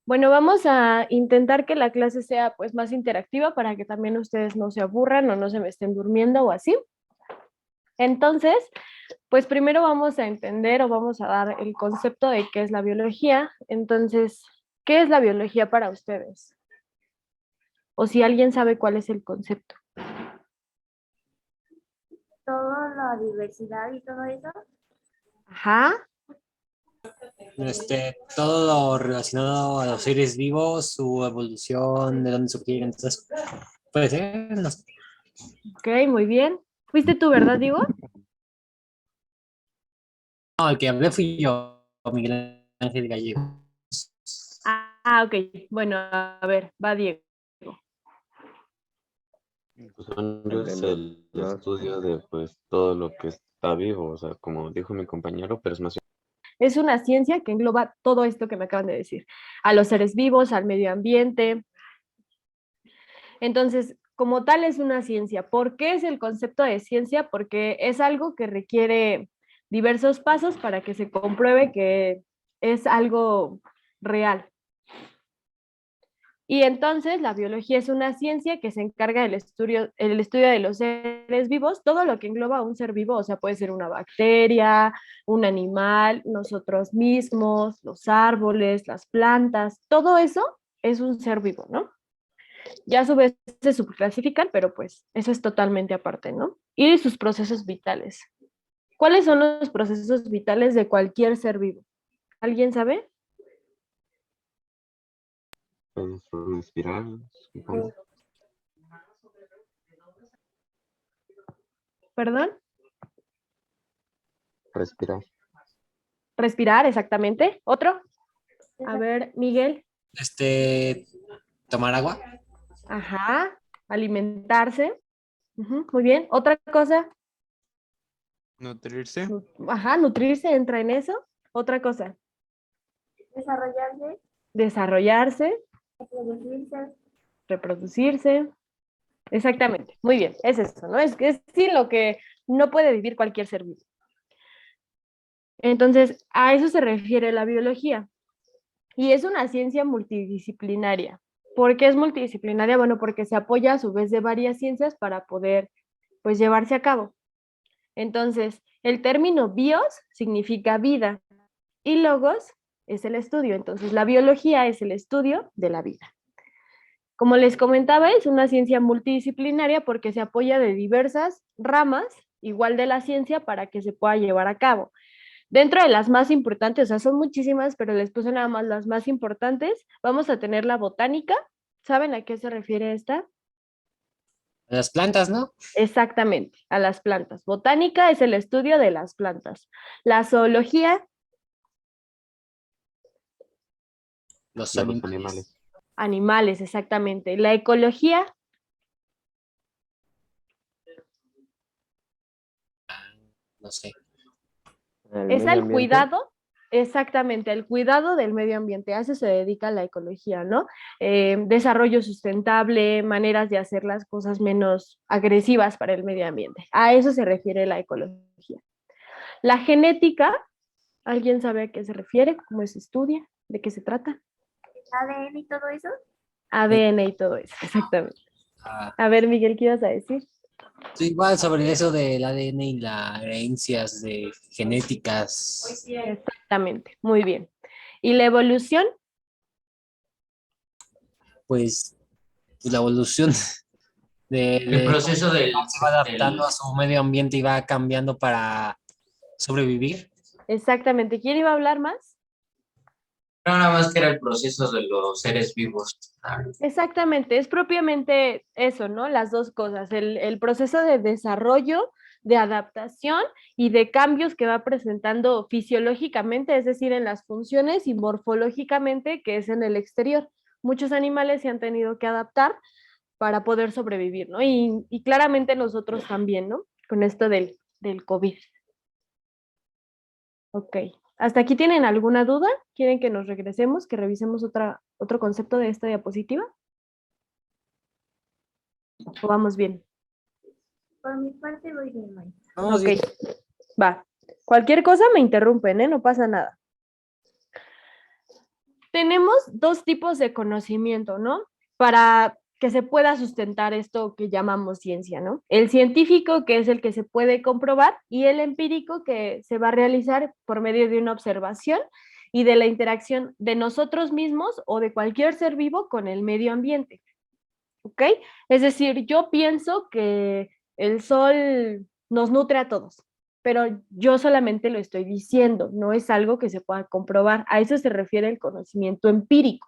Bueno, vamos a intentar que la clase sea pues más interactiva para que también ustedes no se aburran o no se me estén durmiendo o así. Entonces, pues primero vamos a entender o vamos a dar el concepto de qué es la biología. Entonces, ¿qué es la biología para ustedes? O si alguien sabe cuál es el concepto. Toda la diversidad y todo eso. Ajá, Todo lo relacionado a los seres vivos, su evolución, de dónde surgieron, entonces, puede ser, no sé. ok, muy bien. ¿Fuiste tú, verdad, Diego? No, el que hablé fui yo, Miguel Ángel Gallego. Ok. Bueno, a ver, va Diego. Pues según yo es el estudio de pues todo lo que está vivo, o sea, como dijo mi compañero, pero es más. Es una ciencia que engloba todo esto que me acaban de decir, a los seres vivos, al medio ambiente. Entonces, como tal es una ciencia. ¿Por qué es el concepto de ciencia? Porque es algo que requiere diversos pasos para que se compruebe que es algo real. Y entonces la biología es una ciencia que se encarga el estudio de los seres vivos, todo lo que engloba a un ser vivo, o sea, puede ser una bacteria, un animal, nosotros mismos, los árboles, las plantas, todo eso es un ser vivo, ¿no? Ya a su vez se subclasifican, pero pues eso es totalmente aparte, ¿no? Y sus procesos vitales. ¿Cuáles son los procesos vitales de cualquier ser vivo? ¿Alguien sabe? Pues, respirar, supongo. ¿Perdón? Respirar. Respirar, exactamente. ¿Otro? A ver, Miguel. Este, Tomar agua, Ajá. Alimentarse. Ujú, muy bien. ¿Otra cosa? Nutrirse, Ajá, nutrirse entra en eso. Otra cosa. Desarrollarse, Desarrollarse, reproducirse. reproducirse. Exactamente. Muy bien. Es eso, ¿no? Es que es sin lo que no puede vivir cualquier ser vivo. Entonces, a eso se refiere la biología. Y es una ciencia multidisciplinaria. ¿Por qué es multidisciplinaria? Bueno, porque se apoya a su vez de varias ciencias para poder, pues, llevarse a cabo. Entonces, el término bios significa vida y logos es el estudio. Entonces, la biología es el estudio de la vida. Como les comentaba, es una ciencia multidisciplinaria porque se apoya de diversas ramas, igual de la ciencia, para que se pueda llevar a cabo. Dentro de las más importantes, o sea, son muchísimas, pero les puse nada más las más importantes. Vamos a tener la botánica. ¿Saben a qué se refiere esta? las plantas, ¿no? Exactamente, a las plantas. Botánica es el estudio de las plantas. La zoología, Los De los animales, animales. animales, exactamente. La ecología no sé. El es medio el ambiente. cuidado, exactamente, el cuidado del medio ambiente. A eso se dedica la ecología, ¿no? Desarrollo sustentable, maneras de hacer las cosas menos agresivas para el medio ambiente. A eso se refiere la ecología. La genética, ¿alguien sabe a qué se refiere? ¿Cómo se estudia? ¿De qué se trata? ADN y todo eso. Eh, ADN y todo eso, exactamente. ah, A ver, Miguel, ¿qué ibas a decir? sí, igual sobre eso del ADN y las herencias de genéticas, Exactamente, muy bien. ¿Y la evolución? pues, la evolución El de cómo proceso se va adaptando a su medio ambiente y va cambiando para sobrevivir. Exactamente. ¿Quién iba a hablar más? no, nada más que era el proceso de los seres vivos. Exactamente, es propiamente eso, ¿no? Las dos cosas, el proceso de desarrollo, de adaptación y de cambios que va presentando fisiológicamente, es decir, en las funciones y morfológicamente, que es en el exterior. Muchos animales se han tenido que adaptar para poder sobrevivir, ¿no? Y claramente nosotros también, ¿no? Con esto del COVID. Ok. ¿Hasta aquí tienen alguna duda? ¿Quieren que nos regresemos, que revisemos otro concepto de esta diapositiva? ¿O vamos bien? Por mi parte voy bien, maestra. Vamos Ok, bien. va. Cualquier cosa me interrumpen, ¿eh? No pasa nada. tenemos dos tipos de conocimiento, ¿no? Para que se pueda sustentar esto que llamamos ciencia, ¿no? El científico, que es el que se puede comprobar, y el empírico, que se va a realizar por medio de una observación y de la interacción de nosotros mismos o de cualquier ser vivo con el medio ambiente, ¿ok? Es decir, yo pienso que el sol nos nutre a todos, pero yo solamente lo estoy diciendo, no es algo que se pueda comprobar. A eso se refiere el conocimiento empírico.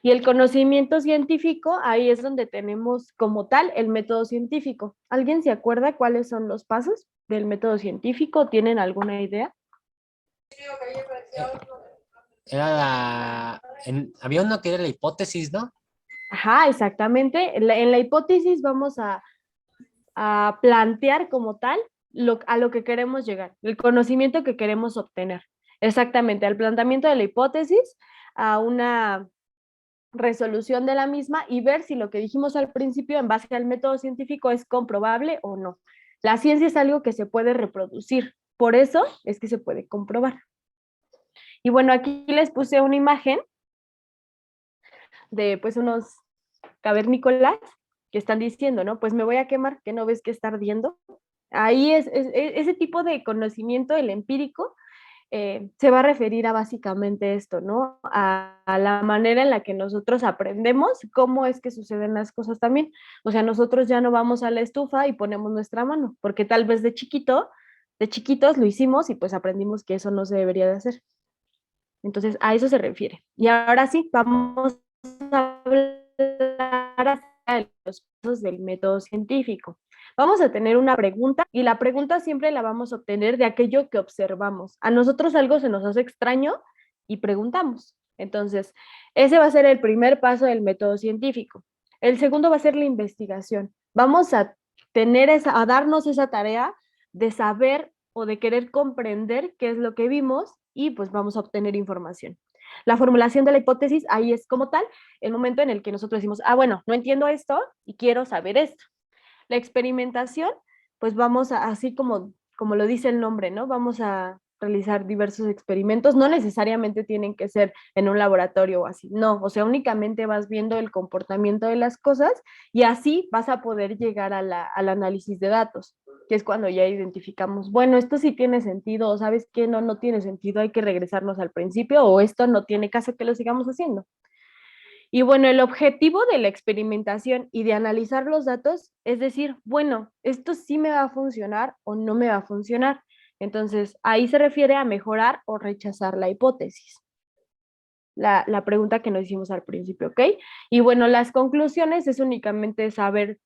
Y el conocimiento científico, ahí es donde tenemos como tal el método científico. ¿Alguien se acuerda cuáles son los pasos del método científico? ¿Tienen alguna idea? Había uno que era la hipótesis, ¿no? Ajá, exactamente. En la hipótesis vamos a plantear como tal a lo que queremos llegar, el conocimiento que queremos obtener. Exactamente, al planteamiento de la hipótesis, a una resolución de la misma y ver si lo que dijimos al principio en base al método científico es comprobable o no. La ciencia es algo que se puede reproducir, por eso es que se puede comprobar. Y bueno, aquí les puse una imagen de pues unos cavernícolas que están diciendo, ¿no? Pues me voy a quemar, que no ves que está ardiendo. Ahí ese tipo de conocimiento, el empírico, se va a referir a básicamente esto, ¿no? A la manera en la que nosotros aprendemos cómo es que suceden las cosas también. O sea, nosotros ya no vamos a la estufa y ponemos nuestra mano, porque tal vez de chiquitos lo hicimos y pues aprendimos que eso no se debería de hacer. Entonces, a eso se refiere. Y ahora sí, vamos a hablar acerca de los pasos del método científico. Vamos a tener una pregunta y la pregunta siempre la vamos a obtener de aquello que observamos. A nosotros algo se nos hace extraño y preguntamos. Entonces, ese va a ser el primer paso del método científico. El segundo va a ser la investigación. Vamos a a darnos esa tarea de saber o de querer comprender qué es lo que vimos y pues vamos a obtener información. La formulación de la hipótesis ahí es como tal el momento en el que nosotros decimos, bueno, no entiendo esto y quiero saber esto. La experimentación, pues vamos así como lo dice el nombre, ¿no? Vamos a realizar diversos experimentos, no necesariamente tienen que ser en un laboratorio o así, no, o sea, únicamente vas viendo el comportamiento de las cosas y así vas a poder llegar al análisis de datos, que es cuando ya identificamos, bueno, esto sí tiene sentido, o sabes que no tiene sentido, hay que regresarnos al principio, o esto no tiene caso que lo sigamos haciendo. Y bueno, el objetivo de la experimentación y de analizar los datos es decir, bueno, esto sí me va a funcionar o no me va a funcionar. Entonces, ahí se refiere a mejorar o rechazar la hipótesis. La pregunta que nos hicimos al principio, ¿ok? Y bueno, las conclusiones es únicamente saber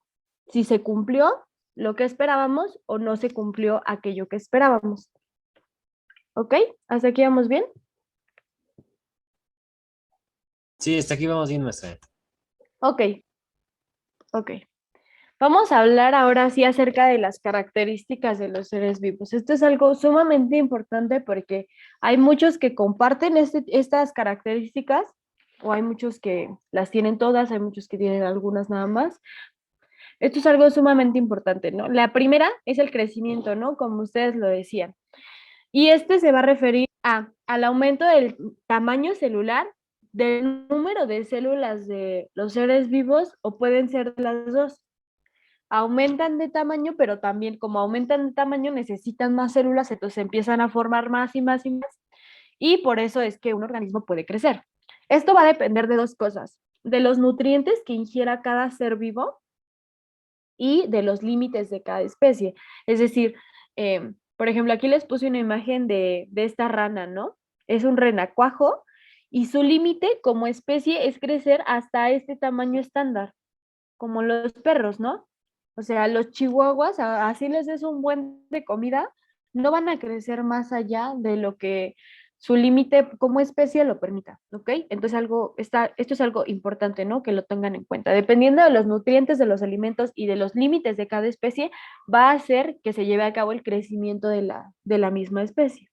si se cumplió lo que esperábamos o no se cumplió aquello que esperábamos. ¿Ok? ¿Hasta aquí vamos bien? Sí, hasta aquí vamos bien, maestra. Ok, ok. Vamos a hablar ahora sí acerca de las características de los seres vivos. Esto es algo sumamente importante porque hay muchos que comparten estas características o hay muchos que las tienen todas, hay muchos que tienen algunas nada más. Esto es algo sumamente importante, ¿no? La primera es el crecimiento, ¿no? Como ustedes lo decían. Y este se va a referir al aumento del tamaño celular, del número de células de los seres vivos o pueden ser las dos. Aumentan de tamaño, pero también como aumentan de tamaño necesitan más células, entonces empiezan a formar más y más y más. Y por eso es que un organismo puede crecer. Esto va a depender de dos cosas, de los nutrientes que ingiera cada ser vivo y de los límites de cada especie. Es decir, por ejemplo, aquí les puse una imagen de esta rana, ¿no? Es un renacuajo y su límite como especie es crecer hasta este tamaño estándar, como los perros, ¿no? O sea, los chihuahuas, así les des un buen de comida, no van a crecer más allá de lo que su límite como especie lo permita, ¿ok? Entonces esto es algo importante, ¿no? Que lo tengan en cuenta. Dependiendo de los nutrientes de los alimentos y de los límites de cada especie, va a hacer que se lleve a cabo el crecimiento de la misma especie.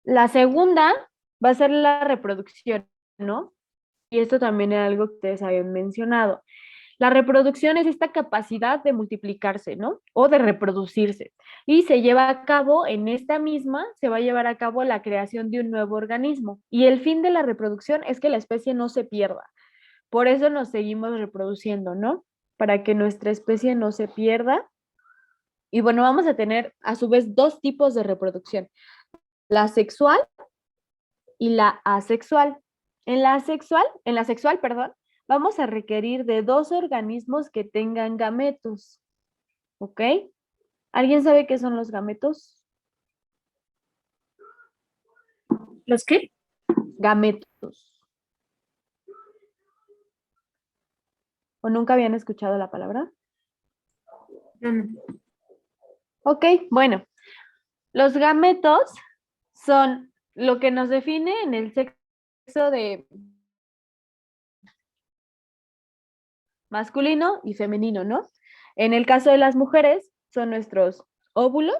La segunda va a ser la reproducción, ¿no? Y esto también es algo que ustedes habían mencionado. La reproducción es esta capacidad de multiplicarse, ¿no? O de reproducirse. Y se lleva a cabo en esta misma, se va a llevar a cabo la creación de un nuevo organismo. Y el fin de la reproducción es que la especie no se pierda. Por eso nos seguimos reproduciendo, ¿no? Para que nuestra especie no se pierda. Y bueno, vamos a tener a su vez dos tipos de reproducción, la sexual y la asexual. En la sexual, perdón, vamos a requerir de dos organismos que tengan gametos, ¿ok? ¿Alguien sabe qué son los gametos? ¿Los qué? Gametos. ¿O nunca habían escuchado la palabra? No. Ok, bueno, los gametos son lo que nos define en el sexo de masculino y femenino, ¿no? En el caso de las mujeres, son nuestros óvulos,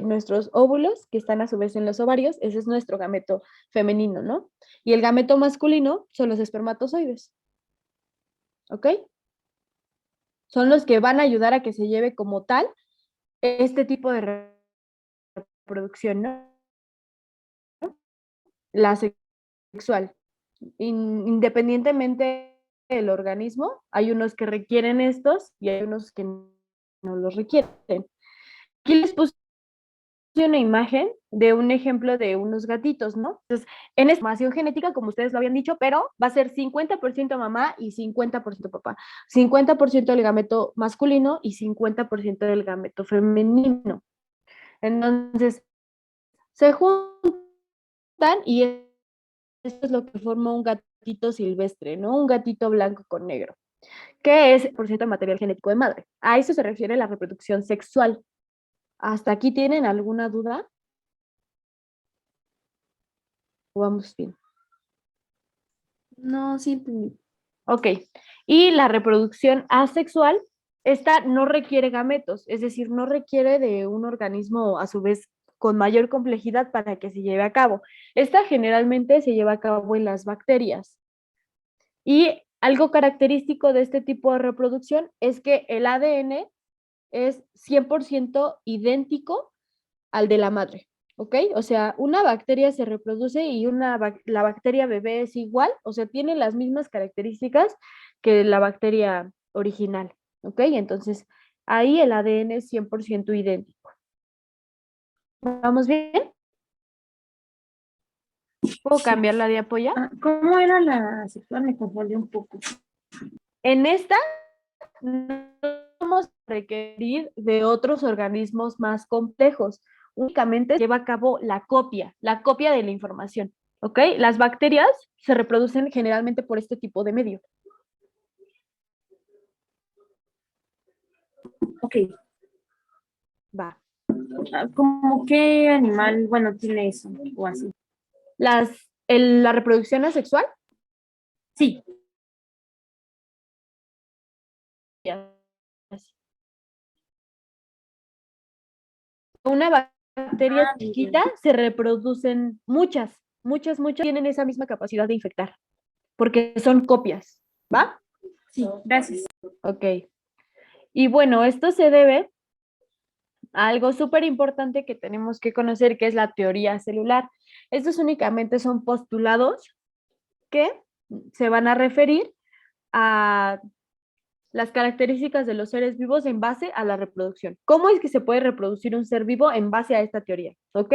nuestros óvulos, que están a su vez en los ovarios, ese es nuestro gameto femenino, ¿no? Y el gameto masculino son los espermatozoides, ¿ok? Son los que van a ayudar a que se lleve como tal este tipo de reproducción, ¿no? La sexual. Independientemente del organismo, hay unos que requieren estos y hay unos que no los requieren. Aquí les puse una imagen de un ejemplo de unos gatitos, ¿no? Entonces, en esta información genética, como ustedes lo habían dicho, pero va a ser 50% mamá y 50% papá. 50% del gameto masculino y 50% del gameto femenino. Entonces, se juntan y esto es lo que forma un gatito silvestre, ¿no? Un gatito blanco con negro, que es, por cierto, material genético de madre. A eso se refiere la reproducción sexual. ¿Hasta aquí tienen alguna duda? ¿O vamos bien? No, sí entendí. Ok. Y la reproducción asexual, esta no requiere gametos, es decir, no requiere de un organismo a su vez con mayor complejidad para que se lleve a cabo. Esta generalmente se lleva a cabo en las bacterias. Y algo característico de este tipo de reproducción es que el ADN es 100% idéntico al de la madre, ¿ok? O sea, una bacteria se reproduce y la bacteria bebé es igual, o sea, tiene las mismas características que la bacteria original, ¿ok? Entonces, ahí el ADN es 100% idéntico. ¿Vamos bien? ¿Puedo cambiar la diapo ya? ¿Cómo era la sexual? Me confundí un poco. En esta no vamos a requerir de otros organismos más complejos. Únicamente lleva a cabo la copia de la información, ¿ok? Las bacterias se reproducen generalmente por este tipo de medio. Ok. Va. ¿Cómo qué animal, bueno, tiene eso o así? La reproducción asexual. Sí. Una bacteria chiquita se reproducen muchas, tienen esa misma capacidad de infectar, porque son copias, ¿va? Sí, gracias. Ok. Y bueno, esto se debe a algo súper importante que tenemos que conocer, que es la teoría celular. Estos únicamente son postulados que se van a referir a las características de los seres vivos en base a la reproducción. ¿Cómo es que se puede reproducir un ser vivo en base a esta teoría? ¿Ok?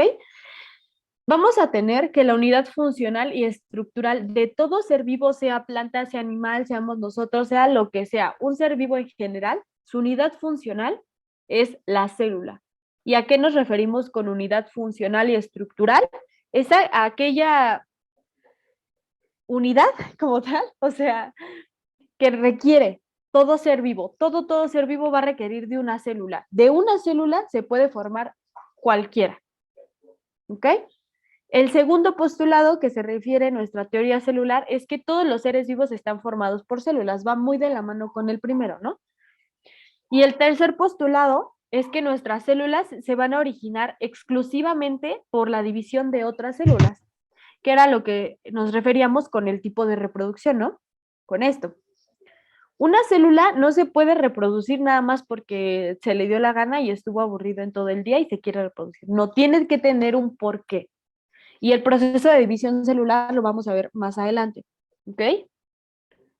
Vamos a tener que la unidad funcional y estructural de todo ser vivo, sea planta, sea animal, seamos nosotros, sea lo que sea, un ser vivo en general, su unidad funcional es la célula. ¿Y a qué nos referimos con unidad funcional y estructural? Es a aquella unidad como tal, o sea, que requiere todo ser vivo, todo ser vivo va a requerir de una célula. De una célula se puede formar cualquiera. ¿Ok? El segundo postulado que se refiere a nuestra teoría celular es que todos los seres vivos están formados por células, va muy de la mano con el primero, ¿no? Y el tercer postulado es que nuestras células se van a originar exclusivamente por la división de otras células, que era lo que nos referíamos con el tipo de reproducción, ¿no? con esto. Una célula no se puede reproducir nada más porque se le dio la gana y estuvo aburrido en todo el día y se quiere reproducir. No, tiene que tener un porqué. Y el proceso de división celular lo vamos a ver más adelante. ¿Ok?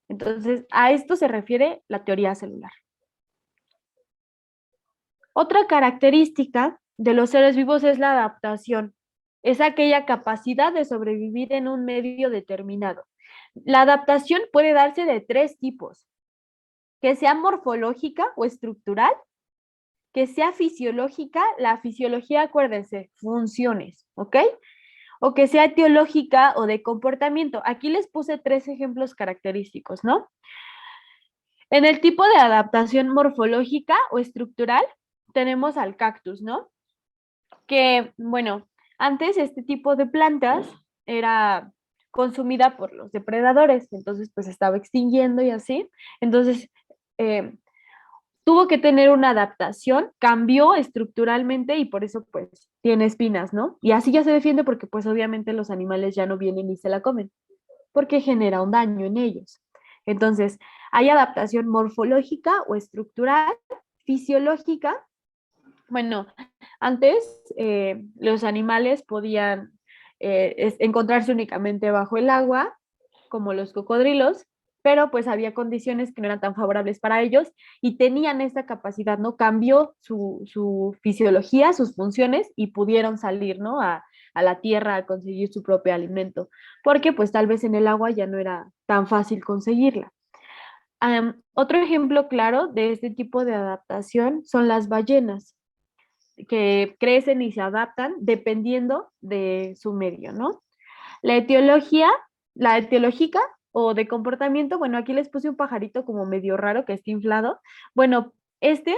Entonces, a esto se refiere la teoría celular. Otra característica de los seres vivos es la adaptación. Es aquella capacidad de sobrevivir en un medio determinado. La adaptación puede darse de 3 tipos: que sea morfológica o estructural, que sea fisiológica, la fisiología, acuérdense, funciones, ¿ok? O que sea etiológica o de comportamiento. Aquí les puse 3 ejemplos característicos, ¿no? En el tipo de adaptación morfológica o estructural, tenemos al cactus, ¿no? Que, bueno, antes este tipo de plantas era consumida por los depredadores, entonces pues estaba extinguiendo y así. Entonces, tuvo que tener una adaptación, cambió estructuralmente y por eso pues tiene espinas, ¿no? Y así ya se defiende porque pues obviamente los animales ya no vienen y se la comen, porque genera un daño en ellos. Entonces, hay adaptación morfológica o estructural, fisiológica. Bueno, antes los animales podían encontrarse únicamente bajo el agua, como los cocodrilos, pero pues había condiciones que no eran tan favorables para ellos y tenían esta capacidad, ¿no? Cambió su fisiología, sus funciones y pudieron salir, ¿no? A la tierra a conseguir su propio alimento, porque pues tal vez en el agua ya no era tan fácil conseguirla. Otro ejemplo claro de este tipo de adaptación son las ballenas, que crecen y se adaptan dependiendo de su medio, ¿no? La etiología, la etiológica o de comportamiento, bueno, aquí les puse un pajarito como medio raro que está inflado. Bueno, este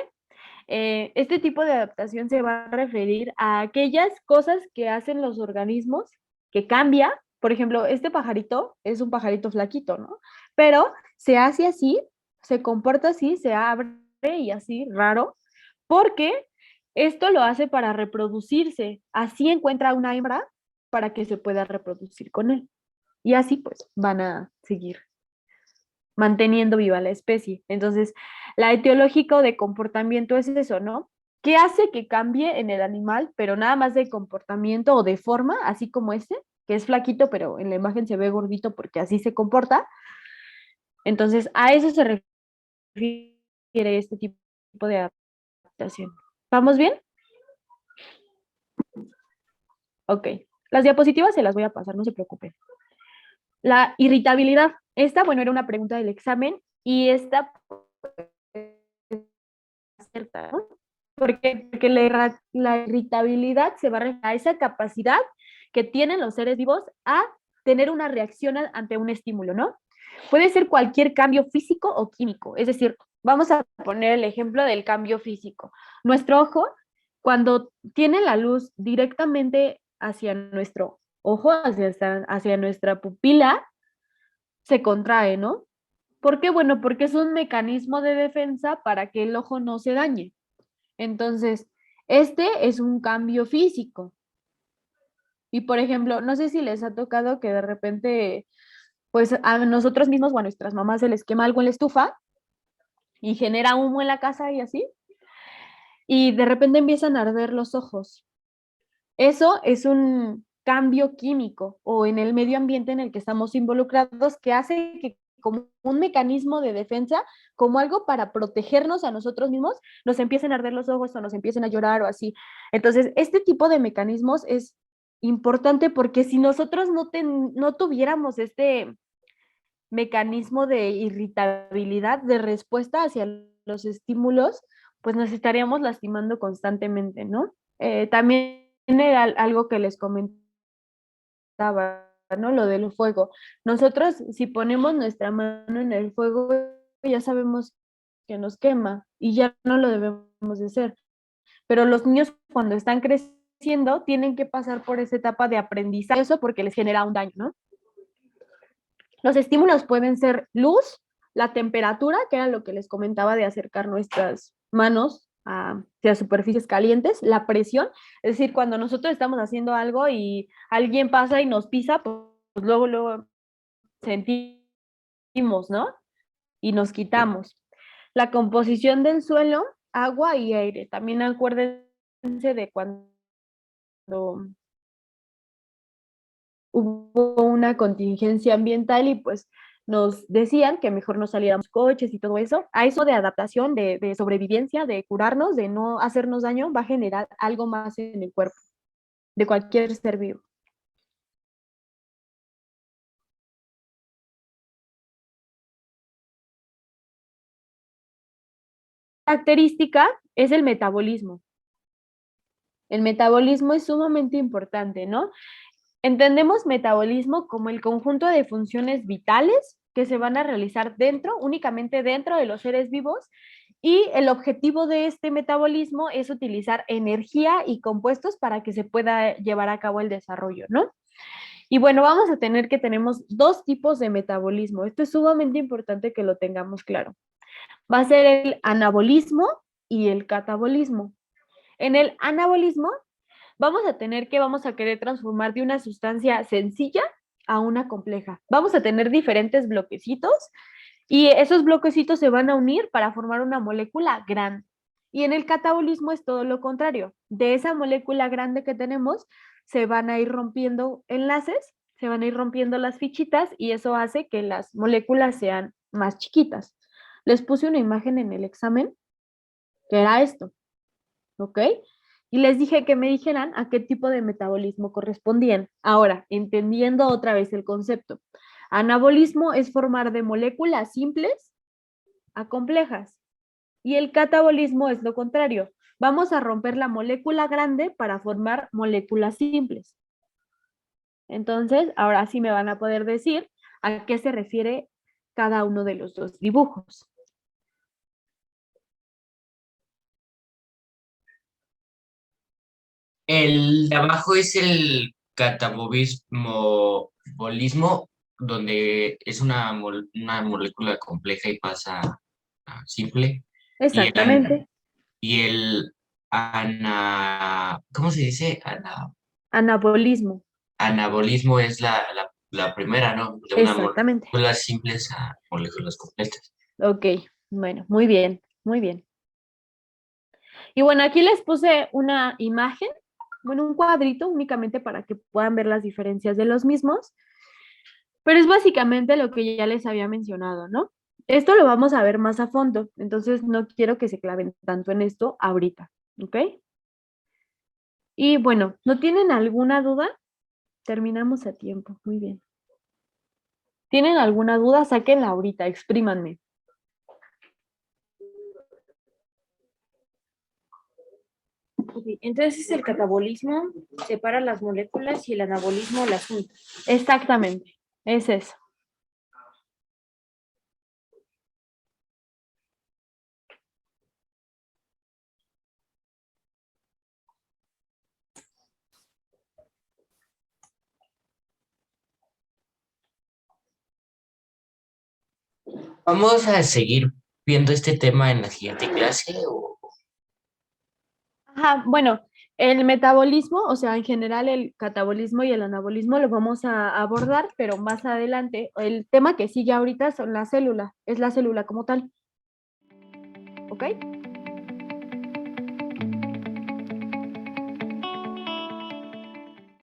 tipo de adaptación se va a referir a aquellas cosas que hacen los organismos que cambia. Por ejemplo, este pajarito es un pajarito flaquito, ¿no? Pero se hace así, se comporta así, se abre y así, raro, porque esto lo hace para reproducirse. Así encuentra una hembra para que se pueda reproducir con él. Y así pues van a seguir manteniendo viva la especie. Entonces, la etiológica o de comportamiento es eso, ¿no? ¿Qué hace que cambie en el animal, pero nada más de comportamiento o de forma, así como este, que es flaquito, pero en la imagen se ve gordito porque así se comporta? Entonces, a eso se refiere este tipo de adaptación. ¿Vamos bien? Ok. Las diapositivas se las voy a pasar, no se preocupen. La irritabilidad. Esta, bueno, era una pregunta del examen y esta cierta, ¿no? Porque la irritabilidad se va a referir a esa capacidad que tienen los seres vivos a tener una reacción ante un estímulo, ¿no? Puede ser cualquier cambio físico o químico. Es decir, vamos a poner el ejemplo del cambio físico. Nuestro ojo, cuando tiene la luz directamente hacia nuestro ojo, hacia nuestra pupila, se contrae, ¿no? ¿Por qué? Bueno, porque es un mecanismo de defensa para que el ojo no se dañe. Entonces, este es un cambio físico. Y por ejemplo, no sé si les ha tocado que de repente, pues a nosotros mismos o a nuestras mamás se les quema algo en la estufa y genera humo en la casa y así, y de repente empiezan a arder los ojos. Eso es un cambio químico o en el medio ambiente en el que estamos involucrados que hace que como un mecanismo de defensa, como algo para protegernos a nosotros mismos, nos empiecen a arder los ojos o nos empiecen a llorar o así. Entonces, este tipo de mecanismos es importante porque si nosotros no tuviéramos este mecanismo de irritabilidad, de respuesta hacia los estímulos, pues nos estaríamos lastimando constantemente, ¿no? También era algo que les comentaba, ¿no? Lo del fuego. Nosotros, si ponemos nuestra mano en el fuego, ya sabemos que nos quema y ya no lo debemos de hacer. Pero los niños cuando están creciendo tienen que pasar por esa etapa de aprendizaje, eso porque les genera un daño, ¿no? Los estímulos pueden ser luz, la temperatura, que era lo que les comentaba de acercar nuestras manos hacia superficies calientes, la presión, es decir, cuando nosotros estamos haciendo algo y alguien pasa y nos pisa, pues luego sentimos ¿no? Y nos quitamos. La composición del suelo, agua y aire. También acuérdense de cuando hubo una contingencia ambiental y pues nos decían que mejor no saliéramos coches y todo eso. A eso de adaptación, de sobrevivencia, de curarnos, de no hacernos daño, va a generar algo más en el cuerpo de cualquier ser vivo. Característica es el metabolismo. El metabolismo es sumamente importante, ¿no? Entendemos metabolismo como el conjunto de funciones vitales que se van a realizar únicamente dentro de los seres vivos, y el objetivo de este metabolismo es utilizar energía y compuestos para que se pueda llevar a cabo el desarrollo, ¿no? Y bueno, vamos a tener que tenemos dos tipos de metabolismo. Esto es sumamente importante que lo tengamos claro. Va a ser el anabolismo y el catabolismo. En el anabolismo vamos a querer transformar de una sustancia sencilla a una compleja. Vamos a tener diferentes bloquecitos y esos bloquecitos se van a unir para formar una molécula grande. Y en el catabolismo es todo lo contrario. De esa molécula grande que tenemos, se van a ir rompiendo enlaces, se van a ir rompiendo las fichitas y eso hace que las moléculas sean más chiquitas. Les puse una imagen en el examen que era esto, ¿ok? Y les dije que me dijeran a qué tipo de metabolismo correspondían. Ahora, entendiendo otra vez el concepto. Anabolismo es formar de moléculas simples a complejas. Y el catabolismo es lo contrario. Vamos a romper la molécula grande para formar moléculas simples. Entonces, ahora sí me van a poder decir a qué se refiere cada uno de los dos dibujos. El de abajo es el catabolismo, donde es una molécula compleja y pasa a simple. Exactamente. Y el ¿cómo se dice? Anabolismo. Anabolismo es la primera, ¿no? De una Exactamente. moléculas simples a moléculas complejas. Ok, bueno, muy bien, muy bien. Y bueno, aquí les puse una imagen, bueno, un cuadrito únicamente para que puedan ver las diferencias de los mismos, pero es básicamente lo que ya les había mencionado, ¿no? Esto lo vamos a ver más a fondo, entonces no quiero que se claven tanto en esto ahorita, ¿ok? Y bueno, ¿no tienen alguna duda? Terminamos a tiempo, muy bien. ¿Tienen alguna duda? Sáquenla ahorita, exprímanme. Ok, entonces el catabolismo separa las moléculas y el anabolismo las junta. Exactamente, es eso. ¿Vamos a seguir viendo este tema en la siguiente clase o? Ajá, bueno, el metabolismo, o sea, en general el catabolismo y el anabolismo lo vamos a abordar, pero más adelante. El tema que sigue ahorita son la célula, es la célula como tal. ¿Ok?